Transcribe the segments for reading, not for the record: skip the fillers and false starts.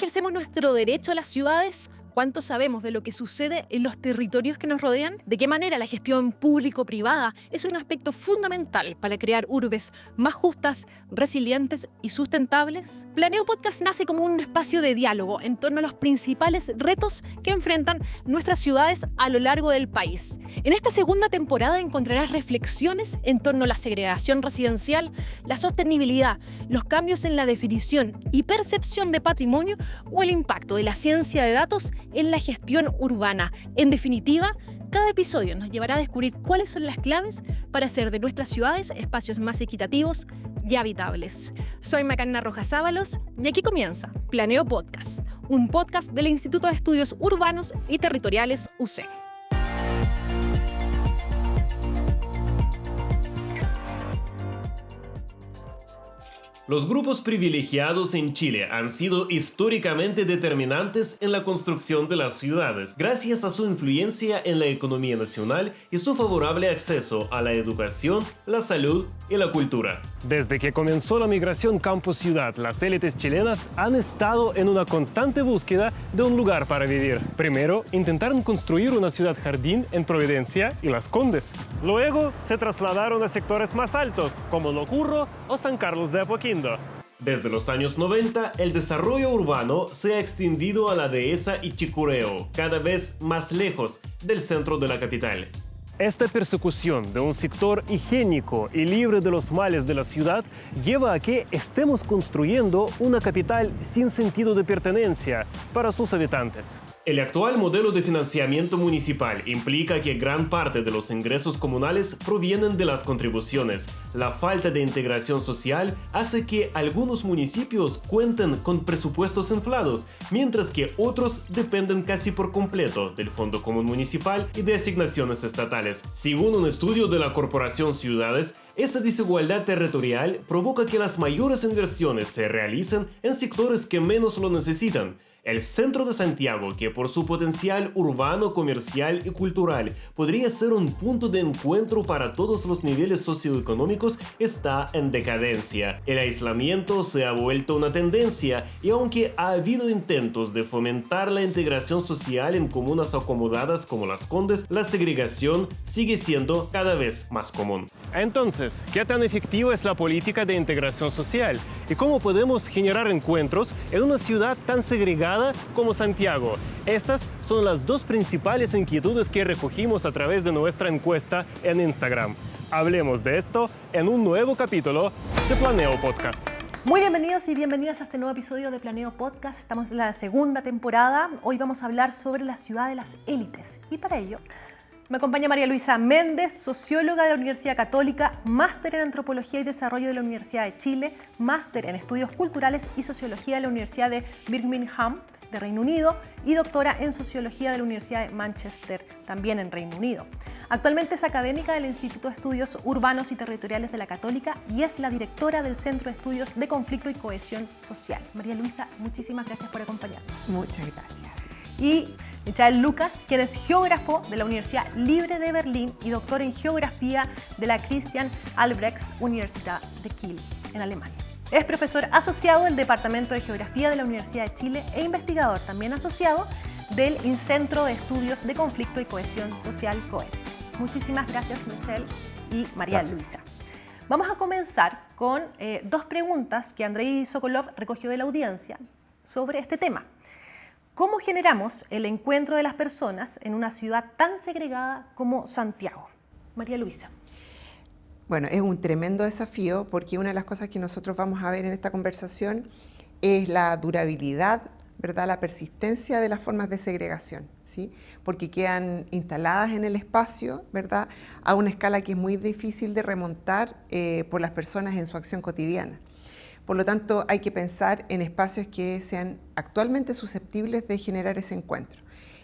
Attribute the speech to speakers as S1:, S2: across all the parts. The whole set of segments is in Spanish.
S1: ejercemos nuestro derecho a las ciudades? ¿Cuánto sabemos de lo que sucede en los territorios que nos rodean? ¿De qué manera la gestión público-privada es un aspecto fundamental para crear urbes más justas, resilientes y sustentables? Planeo Podcast nace como un espacio de diálogo en torno a los principales retos que enfrentan nuestras ciudades a lo largo del país. En esta segunda temporada encontrarás reflexiones en torno a la segregación residencial, la sostenibilidad, los cambios en la definición y percepción de patrimonio o el impacto de la ciencia de datos en la gestión urbana. En definitiva, cada episodio nos llevará a descubrir cuáles son las claves para hacer de nuestras ciudades espacios más equitativos y habitables. Soy Macarena Rojas Ábalos y aquí comienza Planeo Podcast, un podcast del Instituto de Estudios Urbanos y Territoriales UC.
S2: Los grupos privilegiados en Chile han sido históricamente determinantes en la construcción de las ciudades, gracias a su influencia en la economía nacional y su favorable acceso a la educación, la salud y la cultura.
S3: Desde que comenzó la migración campo-ciudad, las élites chilenas han estado en una constante búsqueda de un lugar para vivir. Primero, intentaron construir una ciudad-jardín en Providencia y Las Condes. Luego, se trasladaron a sectores más altos, como Locurro o San Carlos de Apoquindo.
S2: Desde los años 90, el desarrollo urbano se ha extendido a la Dehesa y Chicureo, cada vez más lejos del centro de la capital.
S3: Esta persecución de un sector higiénico y libre de los males de la ciudad lleva a que estemos construyendo una capital sin sentido de pertenencia para sus habitantes.
S2: El actual modelo de financiamiento municipal implica que gran parte de los ingresos comunales provienen de las contribuciones. La falta de integración social hace que algunos municipios cuenten con presupuestos inflados, mientras que otros dependen casi por completo del Fondo Común Municipal y de asignaciones estatales. Según un estudio de la Corporación Ciudades, esta desigualdad territorial provoca que las mayores inversiones se realicen en sectores que menos lo necesitan. El centro de Santiago, que por su potencial urbano, comercial y cultural podría ser un punto de encuentro para todos los niveles socioeconómicos, está en decadencia. El aislamiento se ha vuelto una tendencia y aunque ha habido intentos de fomentar la integración social en comunas acomodadas como Las Condes, la segregación sigue siendo cada vez más común.
S3: Entonces, ¿qué tan efectiva es la política de integración social? ¿Y cómo podemos generar encuentros en una ciudad tan segregada como Santiago? Estas son las dos principales inquietudes que recogimos a través de nuestra encuesta en Instagram. Hablemos de esto en un nuevo capítulo de Planeo Podcast.
S1: Muy bienvenidos y bienvenidas a este nuevo episodio de Planeo Podcast. Estamos en la segunda temporada. Hoy vamos a hablar sobre la ciudad de las élites. Y para ello me acompaña María Luisa Méndez, socióloga de la Universidad Católica, máster en Antropología y Desarrollo de la Universidad de Chile, máster en Estudios Culturales y Sociología de la Universidad de Birmingham, de Reino Unido, y doctora en Sociología de la Universidad de Manchester, también en Reino Unido. Actualmente es académica del Instituto de Estudios Urbanos y Territoriales de la Católica y es la directora del Centro de Estudios de Conflicto y Cohesión Social. María Luisa, muchísimas gracias por acompañarnos.
S4: Muchas gracias.
S1: Y Michael Lucas, quien es geógrafo de la Universidad Libre de Berlín y doctor en geografía de la Christian Albrechts Universität de Kiel, en Alemania. Es profesor asociado del Departamento de Geografía de la Universidad de Chile e investigador también asociado del Centro de Estudios de Conflicto y Cohesión Social, COES. Muchísimas gracias, Michael y María Luisa. Vamos a comenzar con dos preguntas que Andrei Sokolov recogió de la audiencia sobre este tema. ¿Cómo generamos el encuentro de las personas en una ciudad tan segregada como Santiago? María Luisa.
S4: Bueno, es un tremendo desafío porque una de las cosas que nosotros vamos a ver en esta conversación es la durabilidad, ¿verdad? La persistencia de las formas de segregación, ¿sí? Porque quedan instaladas en el espacio, ¿verdad? A una escala que es muy difícil de remontar por las personas en su acción cotidiana. Por lo tanto, hay que pensar en espacios que sean actualmente susceptibles de generar ese encuentro.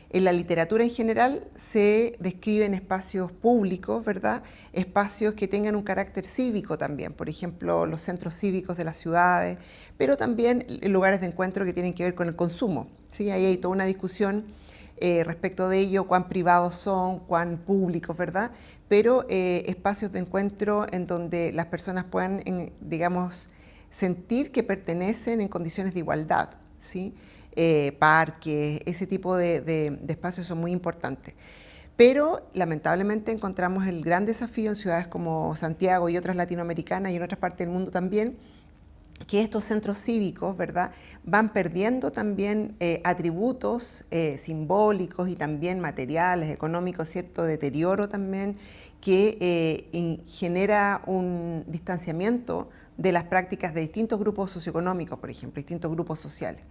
S4: En la literatura en general se describen espacios públicos, ¿verdad? Espacios que tengan un carácter cívico también, por ejemplo, los centros cívicos de las ciudades, pero también lugares de encuentro que tienen que ver con el consumo, ¿sí? Ahí hay toda una discusión respecto de ello, cuán privados son, cuán públicos, ¿verdad? Pero espacios de encuentro en donde las personas puedan, digamos, sentir que pertenecen en condiciones de igualdad, ¿sí? parques, ese tipo de espacios son muy importantes. Pero lamentablemente encontramos el gran desafío en ciudades como Santiago y otras latinoamericanas y en otras partes del mundo también, que estos centros cívicos, ¿verdad?, van perdiendo también atributos simbólicos y también materiales, económicos, cierto deterioro también, que genera un distanciamiento de las prácticas de distintos grupos socioeconómicos, por ejemplo, distintos grupos sociales.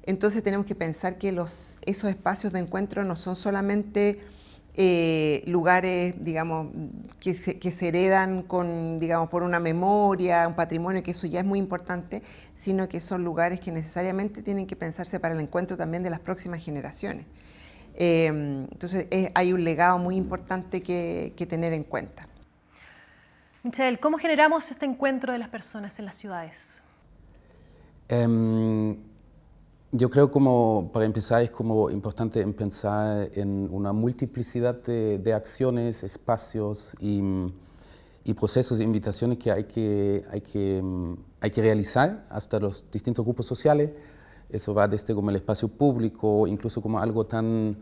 S4: Entonces tenemos que pensar que esos espacios de encuentro no son solamente lugares, digamos, que se heredan por una memoria, un patrimonio, que eso ya es muy importante, sino que son lugares que necesariamente tienen que pensarse para el encuentro también de las próximas generaciones. Entonces hay un legado muy importante que tener en cuenta.
S1: Michael, ¿cómo generamos este encuentro de las personas en las ciudades?
S5: Yo creo como, para empezar, es como importante pensar en una multiplicidad de acciones, espacios y procesos e invitaciones que hay que realizar hasta los distintos grupos sociales. Eso va desde como el espacio público, incluso como algo tan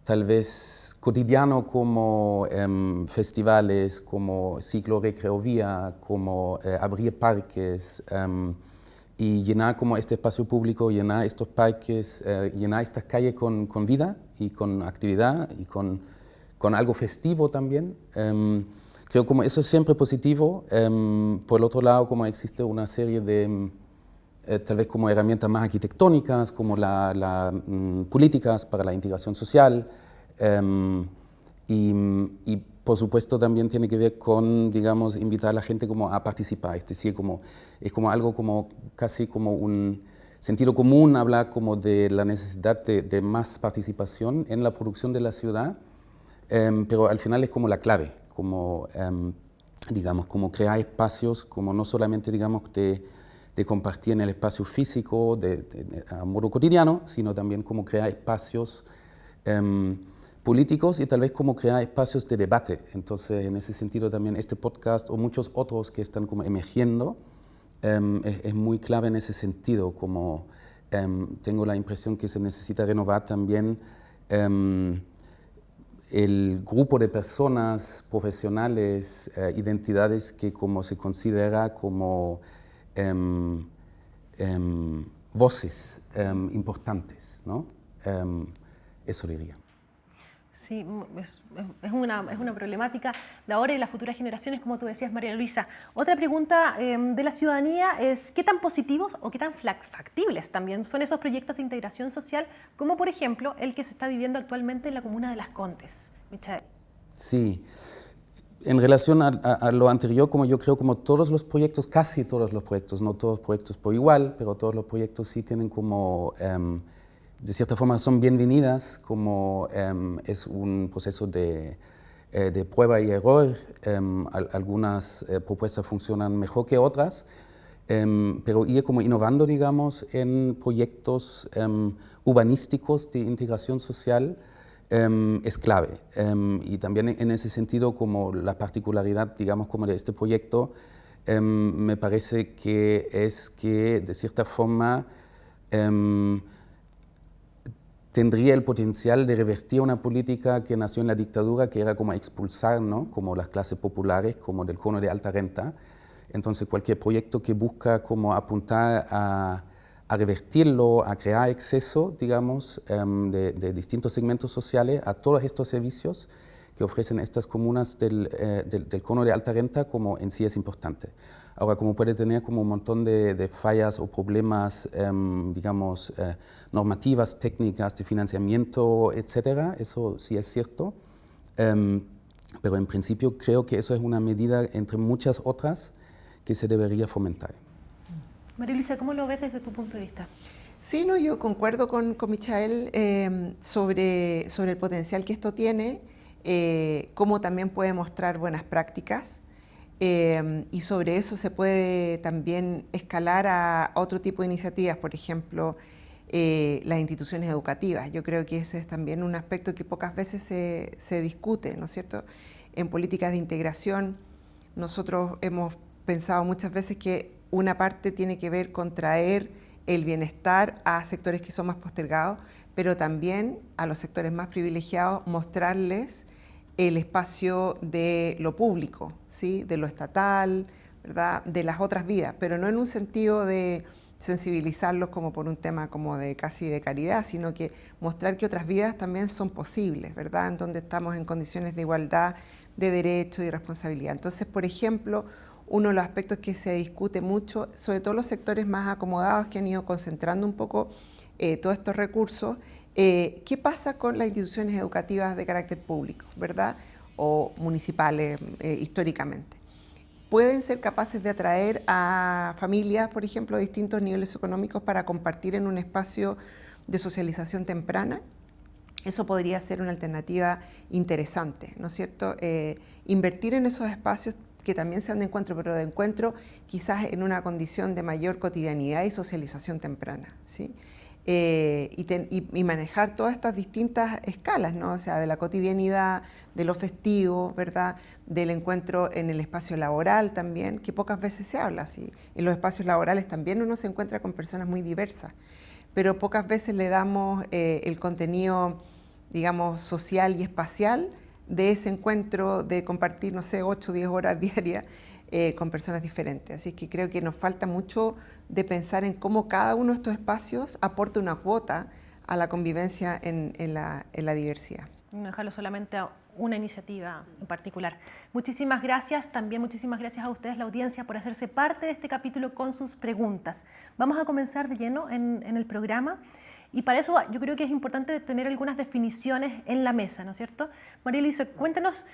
S5: tal vez cotidiano como festivales, como ciclo recreovía, como abrir parques, y llenar como este espacio público, llenar estos parques, llenar estas calles con vida y con actividad y con algo festivo también. Creo como eso es siempre positivo. Por el otro lado, como existe una serie de tal vez como herramientas más arquitectónicas, como políticas para la integración social, y por supuesto también tiene que ver con, digamos, invitar a la gente como a participar, es decir, es como algo como casi como un sentido común hablar como de la necesidad de más participación en la producción de la ciudad, pero al final es como la clave, como, digamos, como crear espacios, como no solamente, digamos, de compartir en el espacio físico a modo cotidiano, sino también como crear espacios políticos y tal vez como crear espacios de debate. Entonces, en ese sentido también este podcast o muchos otros que están como emergiendo es muy clave en ese sentido, como tengo la impresión que se necesita renovar también el grupo de personas, profesionales, identidades que como se considera como voces importantes, ¿no? Eso diría.
S1: Sí, es una problemática de ahora y de las futuras generaciones, como tú decías, María Luisa. Otra pregunta de la ciudadanía es ¿qué tan positivos o qué tan factibles también son esos proyectos de integración social, como por ejemplo el que se está viviendo actualmente en la comuna de Las Condes? Michael.
S5: Sí, en relación a lo anterior, como yo creo como todos los proyectos, casi todos los proyectos, no todos los proyectos por igual, pero todos los proyectos sí tienen como de cierta forma son bienvenidas, como es un proceso de prueba y error. Algunas propuestas funcionan mejor que otras, pero ir como innovando, digamos, en proyectos urbanísticos de integración social es clave. Y también en ese sentido, como la particularidad, digamos, como de este proyecto, me parece que es que, de cierta forma, tendría el potencial de revertir una política que nació en la dictadura, que era como expulsar, ¿no?, como las clases populares, como del cono de alta renta. Entonces, cualquier proyecto que busca como apuntar a revertirlo, a crear acceso, digamos, de distintos segmentos sociales a todos estos servicios que ofrecen estas comunas del cono de alta renta, como en sí es importante. Ahora, como puede tener como un montón de fallas o problemas, digamos, normativas, técnicas, de financiamiento, etcétera, eso sí es cierto, pero en principio creo que eso es una medida entre muchas otras que se debería fomentar.
S1: María Luisa, ¿cómo lo ves desde tu punto de vista?
S4: Sí, no, yo concuerdo con Michael sobre el potencial que esto tiene, cómo también puede mostrar buenas prácticas, y sobre eso se puede también escalar a otro tipo de iniciativas, por ejemplo, las instituciones educativas. Yo creo que ese es también un aspecto que pocas veces se discute, ¿no es cierto? En políticas de integración nosotros hemos pensado muchas veces que una parte tiene que ver con traer el bienestar a sectores que son más postergados, pero también a los sectores más privilegiados mostrarles el espacio de lo público, ¿sí? De lo estatal, ¿verdad? De las otras vidas, pero no en un sentido de sensibilizarlos como por un tema como de casi de caridad, sino que mostrar que otras vidas también son posibles, ¿verdad? En donde estamos en condiciones de igualdad, de derecho y responsabilidad. Entonces, por ejemplo, uno de los aspectos que se discute mucho, sobre todo los sectores más acomodados que han ido concentrando un poco todos estos recursos, ¿qué pasa con las instituciones educativas de carácter público, ¿verdad? O municipales históricamente? Pueden ser capaces de atraer a familias, por ejemplo, de distintos niveles económicos para compartir en un espacio de socialización temprana. Eso podría ser una alternativa interesante, ¿no es cierto? Invertir en esos espacios que también sean de encuentro, pero de encuentro quizás en una condición de mayor cotidianidad y socialización temprana, ¿sí? Y manejar todas estas distintas escalas, ¿no? O sea, de la cotidianidad, de lo festivo, ¿verdad? Del encuentro en el espacio laboral también, que pocas veces se habla, ¿sí? En los espacios laborales también uno se encuentra con personas muy diversas, pero pocas veces le damos el contenido, digamos, social y espacial de ese encuentro de compartir, no sé, 8 o 10 horas diarias con personas diferentes. Así que creo que nos falta mucho de pensar en cómo cada uno de estos espacios aporta una cuota a la convivencia en la diversidad.
S1: No dejarlo solamente a una iniciativa en particular. Muchísimas gracias, también muchísimas gracias a ustedes, la audiencia, por hacerse parte de este capítulo con sus preguntas. Vamos a comenzar de lleno en el programa y para eso yo creo que es importante tener algunas definiciones en la mesa, ¿no es cierto? María Elisa, cuéntanos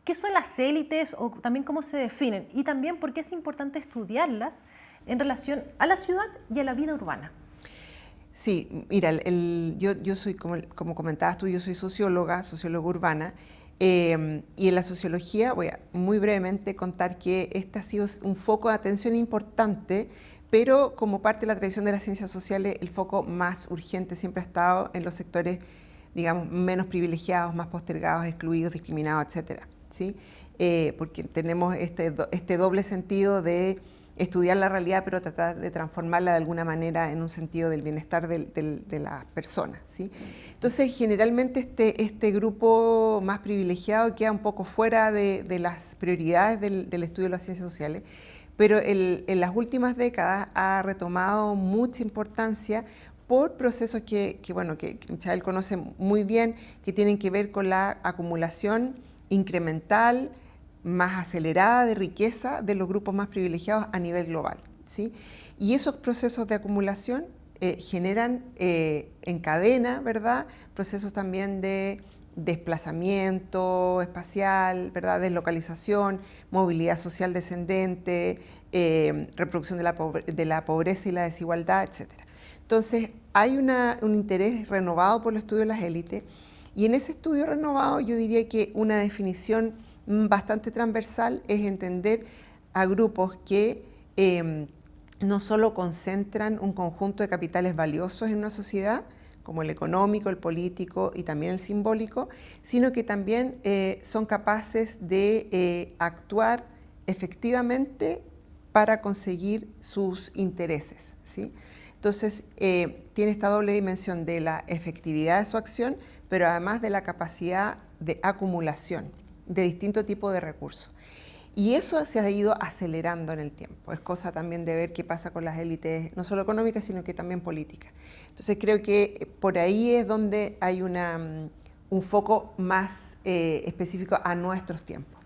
S1: qué son las élites o también cómo se definen y también por qué es importante estudiarlas en relación a la ciudad y a la vida urbana.
S4: Sí, mira, yo soy, como comentabas tú, yo soy socióloga urbana, y en la sociología voy a muy brevemente contar que este ha sido un foco de atención importante, pero como parte de la tradición de las ciencias sociales, el foco más urgente siempre ha estado en los sectores, digamos, menos privilegiados, más postergados, excluidos, discriminados, etcétera, ¿sí? Porque tenemos este doble sentido de estudiar la realidad, pero tratar de transformarla de alguna manera en un sentido del bienestar de las personas, ¿sí? Entonces, generalmente este grupo más privilegiado queda un poco fuera de las prioridades del estudio de las ciencias sociales, pero en las últimas décadas ha retomado mucha importancia por procesos que Michael conoce muy bien, que tienen que ver con la acumulación incremental, más acelerada de riqueza de los grupos más privilegiados a nivel global, ¿sí? Y esos procesos de acumulación generan en cadena, ¿verdad?, procesos también de desplazamiento espacial, ¿verdad?, deslocalización, movilidad social descendente, reproducción de la pobreza y la desigualdad, etc. Entonces, hay un interés renovado por el estudio de las élites, y en ese estudio renovado yo diría que una definición bastante transversal es entender a grupos que no solo concentran un conjunto de capitales valiosos en una sociedad, como el económico, el político y también el simbólico, sino que también son capaces de actuar efectivamente para conseguir sus intereses, ¿sí? Entonces, tiene esta doble dimensión de la efectividad de su acción, pero además de la capacidad de acumulación de distintos tipos de recursos. Y eso se ha ido acelerando en el tiempo. Es cosa también de ver qué pasa con las élites, no solo económicas, sino que también políticas. Entonces creo que por ahí es donde hay un foco más específico a nuestros tiempos.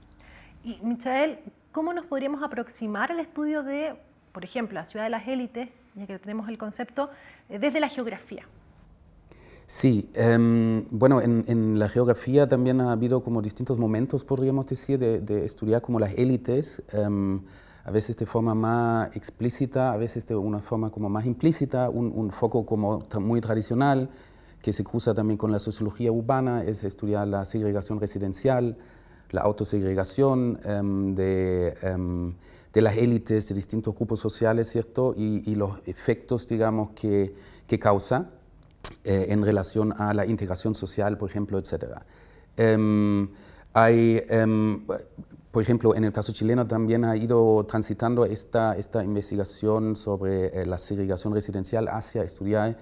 S1: Y Michael, ¿cómo nos podríamos aproximar al estudio de, por ejemplo, la ciudad de las élites, ya que tenemos el concepto, desde la geografía?
S5: Sí, bueno, en la geografía también ha habido como distintos momentos, podríamos decir, de estudiar como las élites, a veces de forma más explícita, a veces de una forma como más implícita, un foco como muy tradicional, que se cruza también con la sociología urbana, es estudiar la segregación residencial, la autosegregación de las élites, de distintos grupos sociales, ¿cierto? Y los efectos, digamos, que causa en relación a la integración social, por ejemplo, etc. por ejemplo, en el caso chileno también ha ido transitando esta investigación sobre la segregación residencial hacia estudiar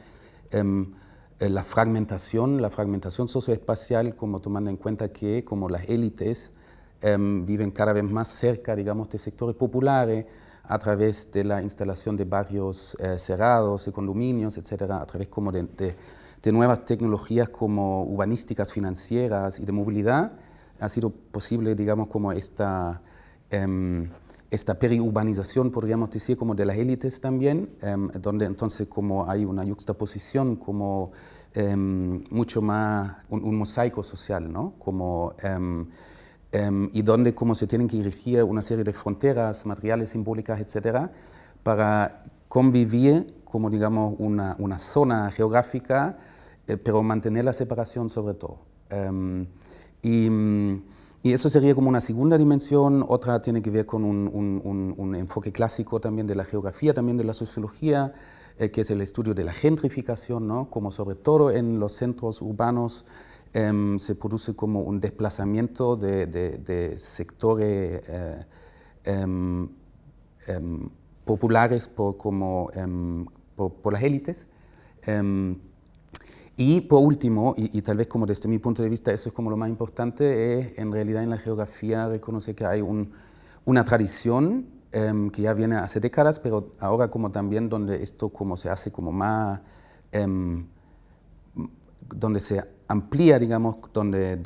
S5: la fragmentación socioespacial, como tomando en cuenta que como las élites viven cada vez más cerca, digamos, de sectores populares, a través de la instalación de barrios cerrados, de condominios, etcétera, a través como de nuevas tecnologías como urbanísticas financieras y de movilidad, ha sido posible, digamos, como esta periurbanización, podríamos decir, como de las élites también, donde entonces como hay una yuxtaposición, como mucho más un mosaico social, ¿no? Como, y donde como se tienen que dirigir una serie de fronteras materiales, simbólicas, etcétera, para convivir como, digamos, una zona geográfica, pero mantener la separación sobre todo. Y eso sería como una segunda dimensión. Otra tiene que ver con un enfoque clásico también de la geografía, también de la sociología, que es el estudio de la gentrificación, ¿no? Como sobre todo en los centros urbanos se produce como un desplazamiento de sectores populares por las élites. Y por último, y tal vez como desde mi punto de vista eso es como lo más importante, es en realidad en la geografía reconocer que hay una tradición que ya viene hace décadas, pero ahora como también donde esto como se hace como más, donde se amplía, digamos, donde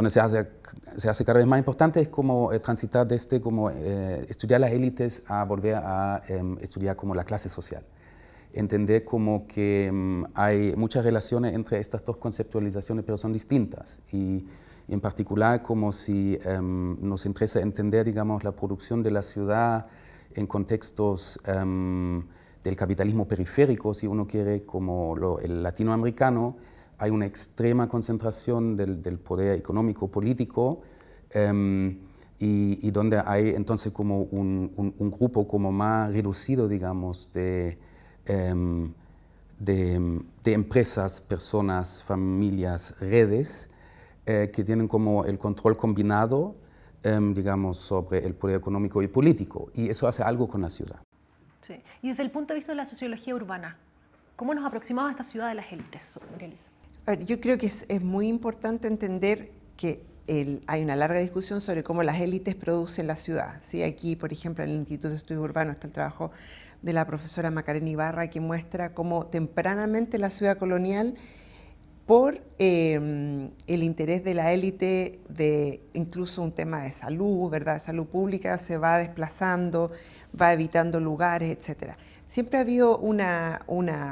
S5: se hace cada vez más importante, es como transitar desde como estudiar las élites a volver a estudiar como la clase social. Entender como que hay muchas relaciones entre estas dos conceptualizaciones, pero son distintas. Y en particular como si nos interesa entender, digamos, la producción de la ciudad en contextos del capitalismo periférico, si uno quiere, como el latinoamericano, hay una extrema concentración del poder económico, político, y donde hay entonces como un grupo como más reducido, digamos, de empresas, personas, familias, redes que tienen como el control combinado, digamos, sobre el poder económico y político. Y eso hace algo con la ciudad.
S1: Sí. Y desde el punto de vista de la sociología urbana, ¿cómo nos aproximamos a esta ciudad de las élites, María Luisa?
S4: A ver, yo creo que es muy importante entender que hay una larga discusión sobre cómo las élites producen la ciudad. ¿Sí? Aquí, por ejemplo, en el Instituto de Estudios Urbanos está el trabajo de la profesora Macarena Ibarra, que muestra cómo tempranamente la ciudad colonial, por el interés de la élite de incluso un tema de salud, ¿verdad? Salud pública, se va desplazando, va evitando lugares, etc. Siempre ha habido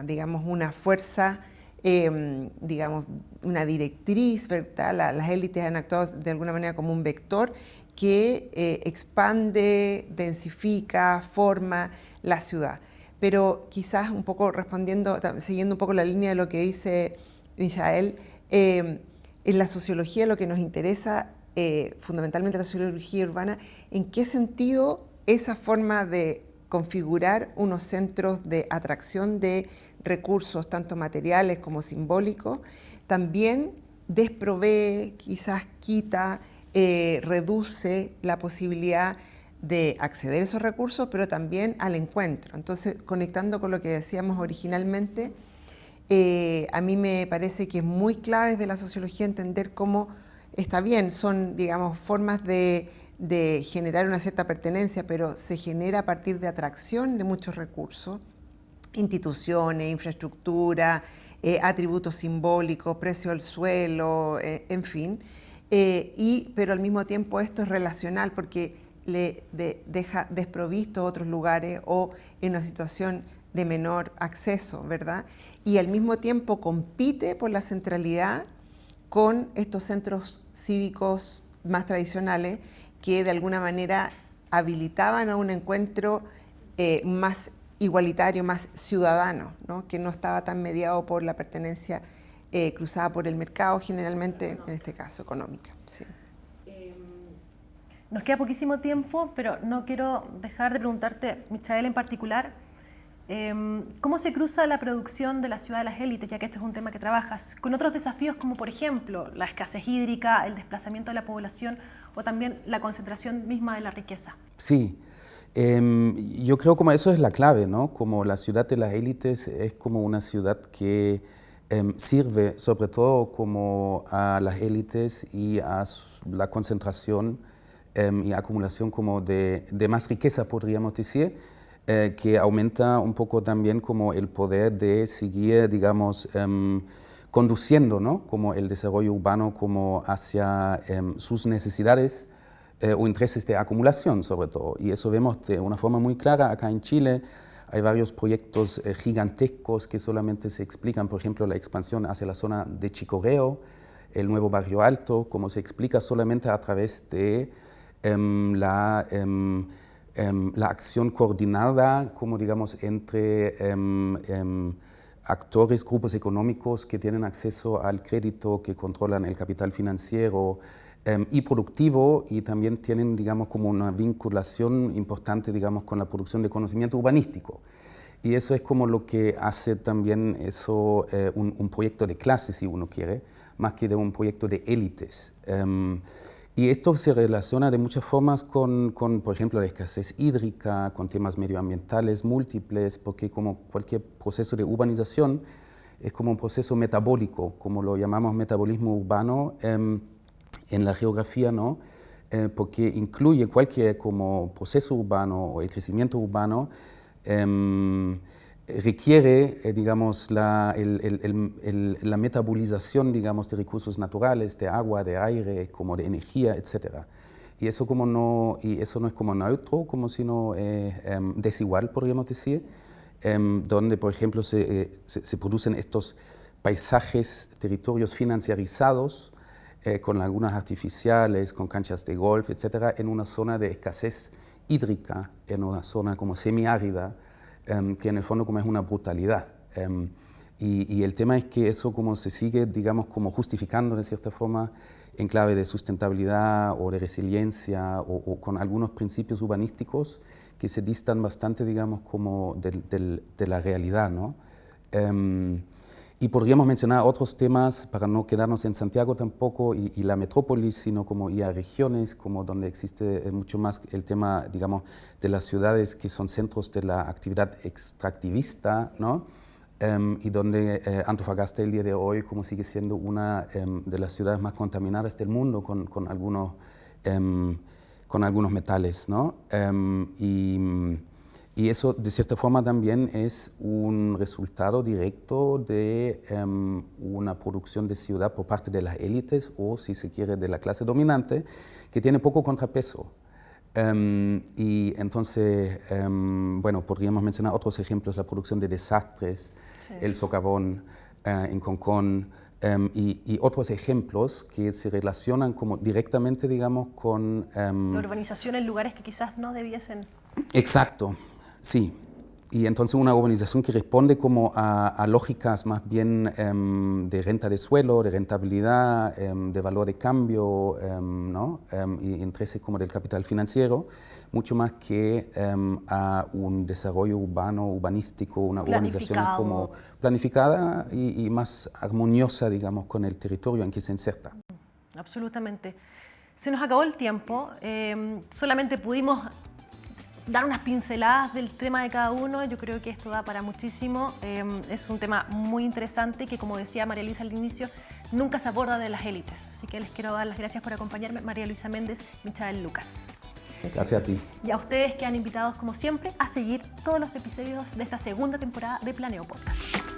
S4: digamos, una fuerza, digamos, una directriz, ¿verdad? Las élites han actuado de alguna manera como un vector que expande, densifica, forma la ciudad. Pero quizás un poco siguiendo un poco la línea de lo que dice Michael, en la sociología lo que nos interesa, fundamentalmente la sociología urbana, en qué sentido esa forma de configurar unos centros de atracción de recursos, tanto materiales como simbólicos, también desprovee, quizás quita, reduce la posibilidad de acceder a esos recursos, pero también al encuentro. Entonces, conectando con lo que decíamos originalmente, a mí me parece que es muy clave desde la sociología entender cómo está bien, son, digamos, formas de generar una cierta pertenencia, pero se genera a partir de atracción de muchos recursos, instituciones, infraestructura, atributos simbólicos, precio del suelo, en fin, pero al mismo tiempo esto es relacional porque le deja desprovisto otros lugares o en una situación de menor acceso, ¿verdad? Y al mismo tiempo compite por la centralidad con estos centros cívicos más tradicionales que de alguna manera habilitaban a un encuentro más igualitario, más ciudadano, ¿no? Que no estaba tan mediado por la pertenencia cruzada por el mercado, generalmente, en este caso, económica. Sí.
S1: Nos queda poquísimo tiempo, pero no quiero dejar de preguntarte, Michael en particular, ¿Cómo se cruza la producción de la ciudad de las élites, ya que este es un tema que trabajas, con otros desafíos como, por ejemplo, la escasez hídrica, el desplazamiento de la población o también la concentración misma de la riqueza?
S5: Sí, yo creo como eso es la clave, ¿no? Como la ciudad de las élites es como una ciudad que sirve sobre todo como a las élites y a la concentración y acumulación como de más riqueza, podríamos decir, que aumenta un poco también como el poder de seguir, digamos, conduciendo, ¿no? Como el desarrollo urbano como hacia sus necesidades o intereses de acumulación, sobre todo. Y eso vemos de una forma muy clara acá en Chile. Hay varios proyectos gigantescos que solamente se explican, por ejemplo, la expansión hacia la zona de Chicureo, el nuevo Barrio Alto, como se explica solamente a través de la acción coordinada, como digamos, entre actores, grupos económicos que tienen acceso al crédito, que controlan el capital financiero y productivo, y también tienen, digamos, como una vinculación importante, digamos, con la producción de conocimiento urbanístico. Y eso es como lo que hace también eso un proyecto de clase, si uno quiere, más que de un proyecto de élites. Y esto se relaciona de muchas formas con, por ejemplo, la escasez hídrica, con temas medioambientales múltiples, porque como cualquier proceso de urbanización es como un proceso metabólico, como lo llamamos metabolismo urbano en la geografía, ¿no? Porque incluye cualquier como proceso urbano o el crecimiento urbano, requiere, digamos, la metabolización, digamos, de recursos naturales, de agua, de aire, como de energía, etc. Y eso no es como neutro, como sino desigual, podríamos decir, donde, por ejemplo, se producen estos paisajes, territorios financiarizados, con lagunas artificiales, con canchas de golf, etc., en una zona de escasez hídrica, en una zona como semiárida, que en el fondo como es una brutalidad. Y el tema es que eso como se sigue, digamos, como justificando de cierta forma en clave de sustentabilidad o de resiliencia o con algunos principios urbanísticos que se distan bastante, digamos, como de la realidad, ¿no? Y podríamos mencionar otros temas para no quedarnos en Santiago tampoco y la metrópolis, sino como y a regiones, como donde existe mucho más el tema, digamos, de las ciudades que son centros de la actividad extractivista, ¿no? Y donde Antofagasta el día de hoy como sigue siendo una de las ciudades más contaminadas del mundo con algunos metales, ¿no? Y eso, de cierta forma, también es un resultado directo de una producción de ciudad por parte de las élites o, si se quiere, de la clase dominante, que tiene poco contrapeso. Y entonces, bueno, podríamos mencionar otros ejemplos, la producción de desastres, sí, el socavón en Concón, y otros ejemplos que se relacionan como directamente, digamos, con...
S1: de urbanización en lugares que quizás no debiesen...
S5: Exacto. Sí, y entonces una urbanización que responde como a lógicas más bien de renta de suelo, de rentabilidad, de valor de cambio, ¿no? Y intereses como del capital financiero, mucho más que a un desarrollo urbano, urbanístico, una urbanización como planificada y más armoniosa, digamos, con el territorio en que se inserta.
S1: Absolutamente. Se nos acabó el tiempo, solamente pudimos dar unas pinceladas del tema de cada uno. Yo creo que esto da para muchísimo. Es un tema muy interesante que, como decía María Luisa al inicio, nunca se aborda de las élites. Así que les quiero dar las gracias por acompañarme, María Luisa Méndez, Michael Lucas.
S5: Gracias a ti.
S1: Y a ustedes que han invitados, como siempre, a seguir todos los episodios de esta segunda temporada de Planeo Podcast.